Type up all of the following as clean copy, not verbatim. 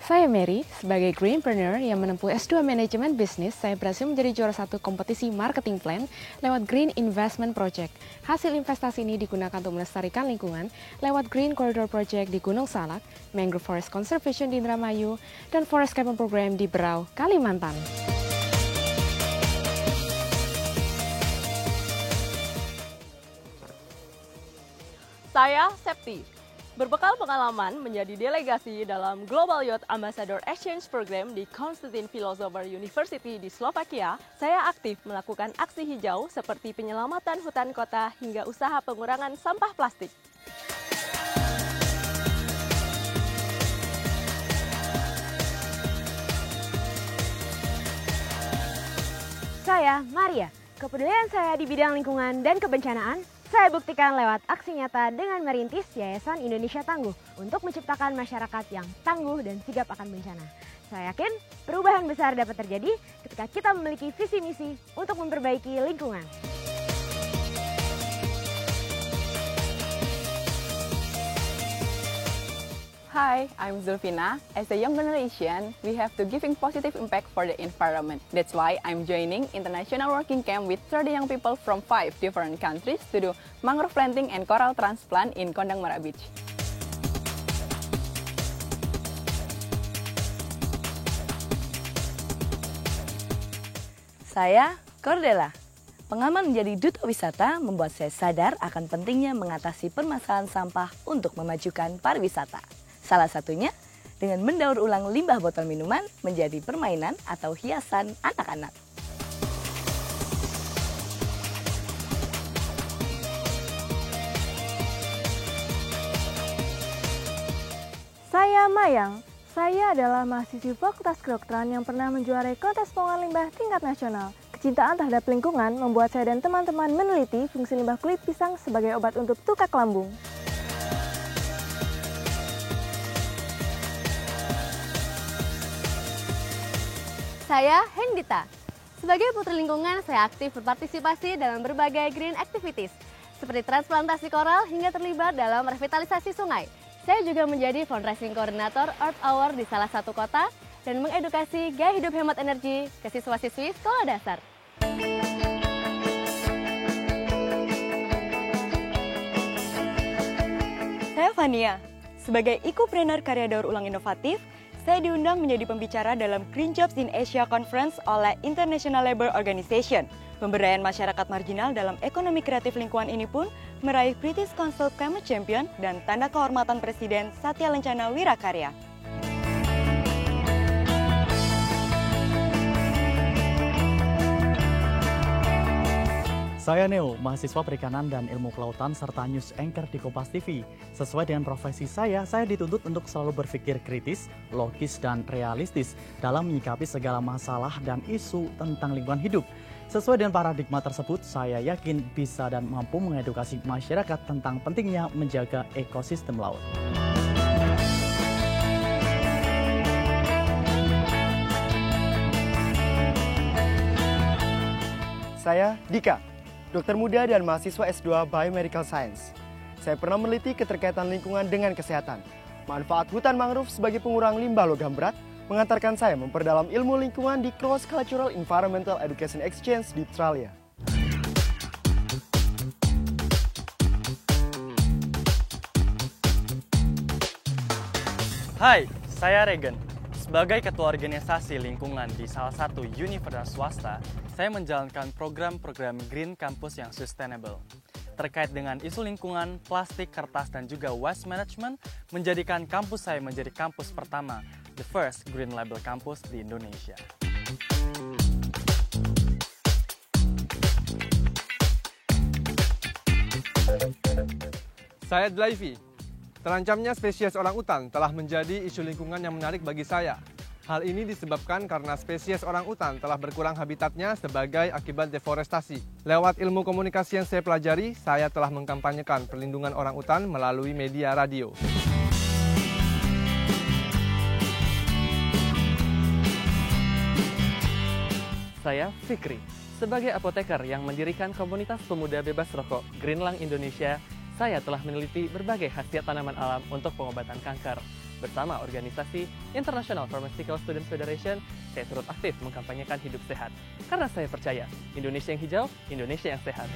Saya Mary, sebagai greenpreneur yang menempuh S2 Manajemen Bisnis, saya berhasil menjadi juara satu kompetisi marketing plan lewat Green Investment Project. Hasil investasi ini digunakan untuk melestarikan lingkungan lewat Green Corridor Project di Gunung Salak, Mangrove Forest Conservation di Indramayu, dan Forest Carbon Program di Berau, Kalimantan. Saya Septi. Berbekal pengalaman menjadi delegasi dalam Global Youth Ambassador Exchange Program di Konstantin Philosopher University di Slovakia, saya aktif melakukan aksi hijau seperti penyelamatan hutan kota hingga usaha pengurangan sampah plastik. Saya Maria. Kepedulian saya di bidang lingkungan dan kebencanaan saya buktikan lewat aksi nyata dengan merintis Yayasan Indonesia Tangguh untuk menciptakan masyarakat yang tangguh dan sigap akan bencana. Saya yakin perubahan besar dapat terjadi ketika kita memiliki visi misi untuk memperbaiki lingkungan. Hi, I'm Zulfina. As a young generation, we have to giving positive impact for the environment. That's why I'm joining international working camp with 30 young people from 5 different countries to do mangrove planting and coral transplant in Kondang Mara Beach. Saya Cordella. Pengalaman menjadi duta wisata membuat saya sadar akan pentingnya mengatasi permasalahan sampah untuk memajukan pariwisata. Salah satunya dengan mendaur ulang limbah botol minuman menjadi permainan atau hiasan anak-anak. Saya Mayang. Saya adalah mahasiswi Fakultas Kedokteran yang pernah menjuarai kontes pengolahan limbah tingkat nasional. Kecintaan terhadap lingkungan membuat saya dan teman-teman meneliti fungsi limbah kulit pisang sebagai obat untuk tukak lambung. Saya Hendita. Sebagai putri lingkungan, saya aktif berpartisipasi dalam berbagai green activities, seperti transplantasi koral hingga terlibat dalam revitalisasi sungai. Saya juga menjadi fundraising koordinator Earth Hour di salah satu kota dan mengedukasi gaya hidup hemat energi ke siswa-siswi sekolah dasar. Saya Fania. Sebagai ekopreneur karya daur ulang inovatif, saya diundang menjadi pembicara dalam Green Jobs in Asia Conference oleh International Labour Organization. Pemberdayaan masyarakat marginal dalam ekonomi kreatif lingkungan ini pun meraih British Council Climate Champion dan tanda kehormatan Presiden Satya Lencana Wirakarya. Saya Neo, mahasiswa perikanan dan ilmu kelautan serta news anchor di Kompas TV. Sesuai dengan profesi saya dituntut untuk selalu berpikir kritis, logis, dan realistis dalam menyikapi segala masalah dan isu tentang lingkungan hidup. Sesuai dengan paradigma tersebut, saya yakin bisa dan mampu mengedukasi masyarakat tentang pentingnya menjaga ekosistem laut. Saya Dika, dokter muda dan mahasiswa S2 Biomedical Science. Saya pernah meneliti keterkaitan lingkungan dengan kesehatan. Manfaat hutan mangrove sebagai pengurang limbah logam berat mengantarkan saya memperdalam ilmu lingkungan di Cross Cultural Environmental Education Exchange di Australia. Hai, saya Regan. Sebagai ketua organisasi lingkungan di salah satu universitas swasta, saya menjalankan program-program Green Campus yang sustainable. Terkait dengan isu lingkungan, plastik, kertas, dan juga waste management, menjadikan kampus saya menjadi kampus pertama, the first Green Label campus di Indonesia. Saya Dlaifi. Terancamnya spesies orangutan telah menjadi isu lingkungan yang menarik bagi saya. Hal ini disebabkan karena spesies orangutan telah berkurang habitatnya sebagai akibat deforestasi. Lewat ilmu komunikasi yang saya pelajari, saya telah mengkampanyekan perlindungan orangutan melalui media radio. Saya Fikri. Sebagai apoteker yang mendirikan komunitas pemuda bebas rokok Greenlang Indonesia, saya telah meneliti berbagai khasiat tanaman alam untuk pengobatan kanker. Bersama organisasi International Pharmaceutical Students Federation, saya turut aktif mengkampanyekan hidup sehat. Karena saya percaya, Indonesia yang hijau, Indonesia yang sehat.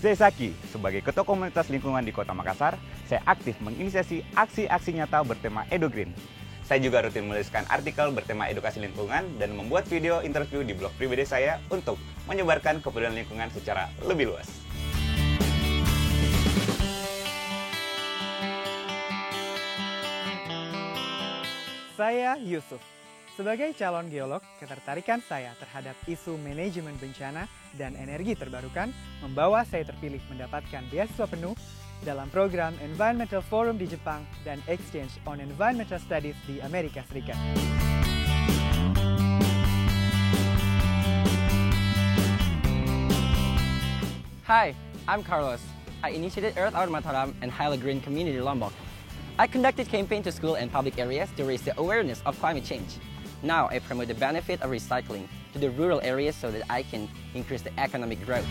Saya Zaki, sebagai Ketua Komunitas Lingkungan di Kota Makassar, saya aktif menginisiasi aksi-aksi nyata bertema EduGreen. Saya juga rutin menuliskan artikel bertema edukasi lingkungan dan membuat video interview di blog pribadi saya untuk menyebarkan kepedulian lingkungan secara lebih luas. Saya Yusuf. Sebagai calon geolog, ketertarikan saya terhadap isu manajemen bencana dan energi terbarukan membawa saya terpilih mendapatkan beasiswa penuh dalam program Environmental Forum di Jepang dan Exchange on Environmental Studies di Amerika Serikat. Hi, I'm Carlos. I initiated Earth Hour Mataram and Hyla Green Community Lombok. I conducted campaign to school and public areas to raise the awareness of climate change. Now I promote the benefit of recycling to the rural areas so that I can increase the economic growth.